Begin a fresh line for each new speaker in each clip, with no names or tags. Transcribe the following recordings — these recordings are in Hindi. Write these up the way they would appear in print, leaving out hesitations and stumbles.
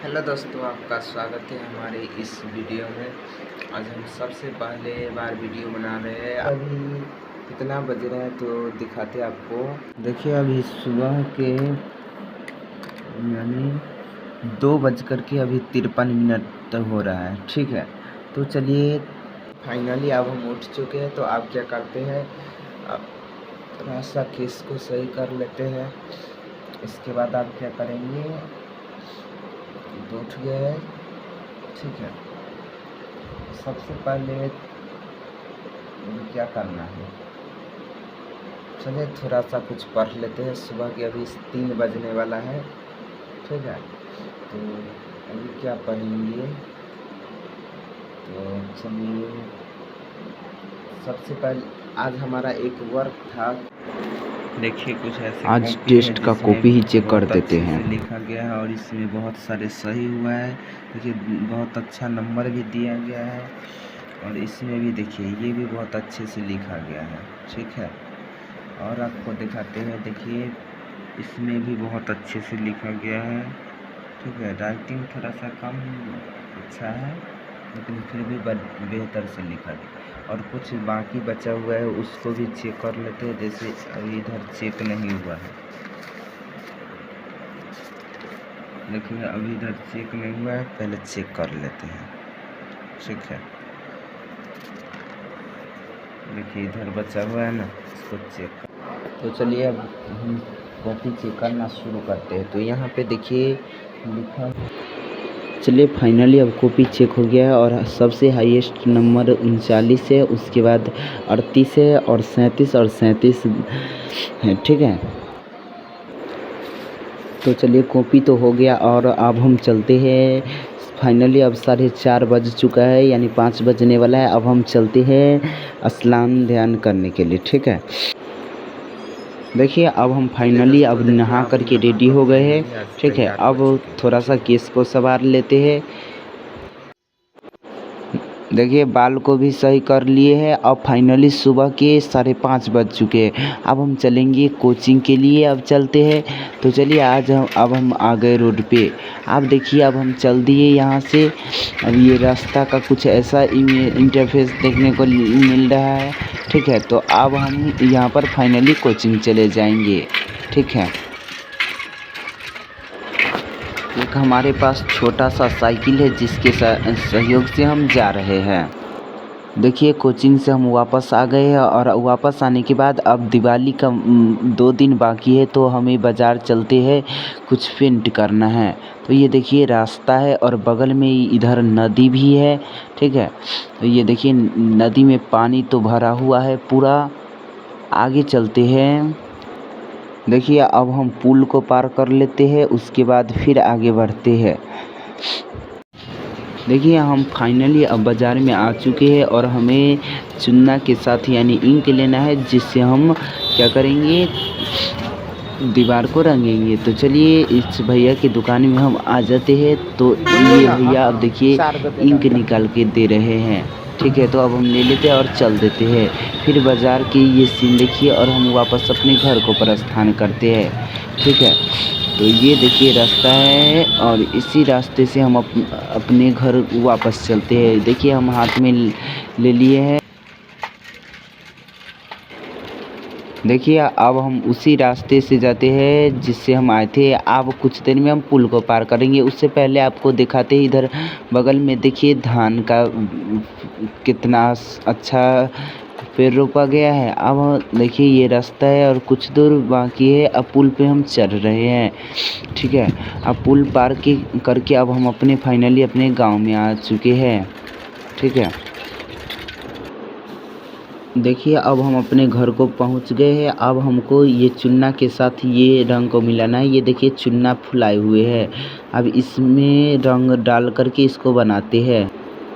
हेलो दोस्तों, आपका स्वागत है हमारे इस वीडियो में। आज हम सबसे पहले बार वीडियो बना रहे हैं। अभी कितना बज रहा है तो दिखाते हैं आपको। देखिए अभी सुबह के यानी 2:53 हो रहा है। ठीक है, तो चलिए फाइनली अब हम उठ चुके हैं। तो आप क्या करते हैं, अब थोड़ा सा केस को सही कर लेते हैं। इसके बाद आप क्या करेंगे, तो उठ गए। ठीक है, सबसे पहले क्या करना है, चलिए थोड़ा सा कुछ पढ़ लेते हैं। सुबह के अभी 3 बजने वाला है। ठीक है, तो अभी क्या पढ़ेंगे, तो चलिए सबसे पहले आज हमारा एक वर्क था। देखिए कुछ ऐसे
आज टेस्ट का कॉपी ही चेक कर देते हैं।
लिखा गया है और इसमें बहुत सारे सही हुआ है। देखिए बहुत अच्छा नंबर भी दिया गया है और इसमें भी देखिए ये भी बहुत अच्छे से लिखा गया है। ठीक है, और आपको दिखाते हैं, देखिए इसमें भी बहुत अच्छे से लिखा गया है। ठीक है, राइटिंग थोड़ा सा कम अच्छा है लेकिन फिर भी बेहतर से लिखा गया। और कुछ बाकी बचा हुआ है उसको भी चेक कर लेते हैं। जैसे अभी इधर चेक नहीं हुआ है, देखिए अभी इधर चेक नहीं हुआ है, पहले चेक कर लेते हैं। ठीक है, देखिए इधर बचा हुआ है ना, इसको चेक कर। तो चलिए अब हम कॉपी चेक करना शुरू करते हैं। तो यहाँ पे देखिए लिखा,
चलिए फाइनली अब कॉपी चेक हो गया है और सबसे हाईएस्ट नंबर 39 है, उसके बाद 38 है और 37 है। ठीक है, तो चलिए कॉपी तो हो गया और अब हम चलते हैं। फाइनली अब 4:30 बज चुका है, यानी 5 बजने वाला है। अब हम चलते हैं स्नान ध्यान करने के लिए। ठीक है, देखिए अब हम फाइनली अब नहा करके रेडी हो गए हैं। ठीक है, अब थोड़ा सा केस को संवार लेते हैं। देखिए बाल को भी सही कर लिए हैं। अब फाइनली सुबह के 5:30 बज चुके हैं। अब हम चलेंगे कोचिंग के लिए। अब चलते हैं, तो चलिए अब हम आ गए रोड पे। आप देखिए अब हम चल दिए यहाँ से। अब ये रास्ता का कुछ ऐसा इंटरफेस देखने को मिल रहा है। ठीक है, तो अब हम यहाँ पर फाइनली कोचिंग चले जाएंगे। ठीक है, एक हमारे पास छोटा सा साइकिल है जिसके सहयोग से हम जा रहे हैं। देखिए कोचिंग से हम वापस आ गए हैं और वापस आने के बाद अब दिवाली का 2 दिन बाकी है, तो हमें बाज़ार चलते हैं, कुछ पेंट करना है। तो ये देखिए रास्ता है और बगल में इधर नदी भी है। ठीक है, तो ये देखिए नदी में पानी तो भरा हुआ है पूरा। आगे चलते हैं। देखिए अब हम पुल को पार कर लेते हैं, उसके बाद फिर आगे बढ़ते हैं। देखिए हम फाइनली अब बाज़ार में आ चुके हैं और हमें चुन्ना के साथ यानी इंक लेना है, जिससे हम क्या करेंगे, दीवार को रंगेंगे। तो चलिए इस भैया की दुकान में हम आ जाते हैं। तो ये भैया अब देखिए इंक निकाल के दे रहे हैं। ठीक है, तो अब हम ले लेते हैं और चल देते हैं। फिर बाज़ार की ये सीन देखिए और हम वापस अपने घर को प्रस्थान करते हैं। ठीक है, तो ये देखिए रास्ता है और इसी रास्ते से हम अपने घर वापस चलते हैं। देखिए हम हाथ में ले लिए हैं। देखिए अब हम उसी रास्ते से जाते हैं जिससे हम आए थे। अब कुछ देर में हम पुल को पार करेंगे। उससे पहले आपको दिखाते हैं, इधर बगल में देखिए धान का कितना अच्छा पेड़ रोपा गया है। अब देखिए ये रास्ता है और कुछ दूर बाकी है। अब पुल पे हम चढ़ रहे हैं। ठीक है, अब पुल पार करके अब हम फाइनली अपने गांव में आ चुके हैं। ठीक है, देखिए अब हम अपने घर को पहुंच गए हैं। अब हमको ये चुन्ना के साथ ये रंग को मिलाना है। ये देखिए चुन्ना फुलाए हुए हैं। अब इसमें रंग डाल करके इसको बनाते हैं।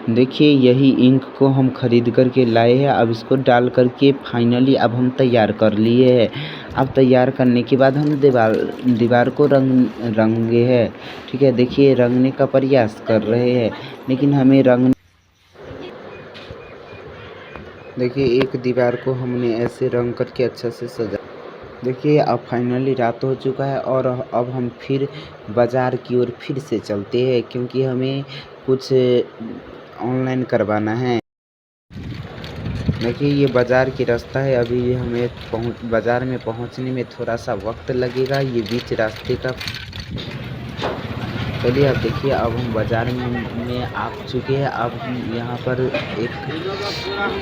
देखिए यही इंक को हम खरीद करके लाए हैं। अब इसको डाल करके फाइनली अब हम तैयार कर लिए हैं। अब तैयार करने के बाद हम दीवार को रंगे हैं। ठीक है, देखिए रंगने का प्रयास कर रहे हैं लेकिन हमें रंग, देखिए एक दीवार को हमने ऐसे रंग करके अच्छा से सजा। देखिए अब फाइनली रात हो चुका है और अब हम फिर बाज़ार की ओर फिर से चलते हैं, क्योंकि हमें कुछ ऑनलाइन करवाना है। देखिए ये बाज़ार की रास्ता है, अभी हमें बाज़ार में पहुंचने में थोड़ा-सा वक़्त लगेगा। ये बीच रास्ते का चलिए अब देखिए अब हम बाज़ार में आ चुके हैं। अब हम यहाँ पर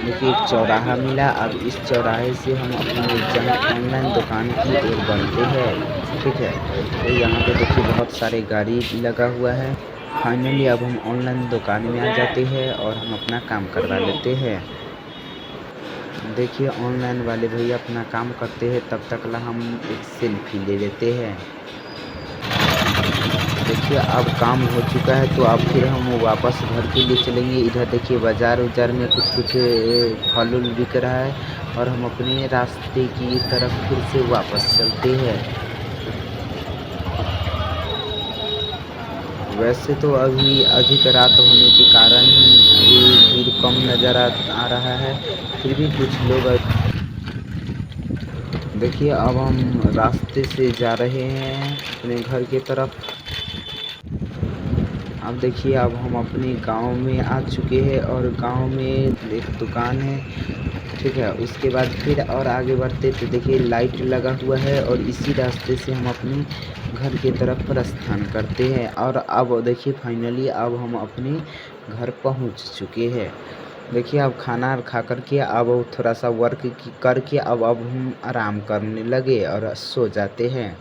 देखिए एक चौराहा मिला। अब इस चौराहे से हम अपने जहाँ ऑनलाइन दुकान की ओर बढ़ते हैं, ठीक है। तो यहाँ पे देखिए बहुत सारे गाड़ी लगा हुआ है। फाइनली अब हम ऑनलाइन दुकान में आ जाते हैं और हम अपना काम करवा लेते हैं। देखिए ऑनलाइन वाले भैया अपना काम करते हैं, तब तक ला हम एक सेल्फी ले लेते हैं। देखिए अब काम हो चुका है, तो अब फिर हम वापस घर के लिए चलेंगे। इधर देखिए बाज़ार उजार में कुछ फल उल बिक रहा है और हम अपने रास्ते की तरफ फिर से वापस चलते हैं। वैसे तो अभी अधिक रात होने के कारण अभी भीड़ कम नज़र आ रहा है, फिर भी कुछ लोग देखिए अब हम रास्ते से जा रहे हैं अपने घर की तरफ। अब देखिए अब हम अपने गांव में आ चुके हैं और गांव में एक दुकान है, ठीक है। उसके बाद फिर और आगे बढ़ते तो देखिए लाइट लगा हुआ है और इसी रास्ते से हम अपने घर की तरफ प्रस्थान करते हैं। और अब देखिए फाइनली अब हम अपने घर पहुंच चुके हैं। देखिए अब खाना खा कर के अब थोड़ा सा वर्क करके अब हम आराम करने लगे और सो जाते हैं।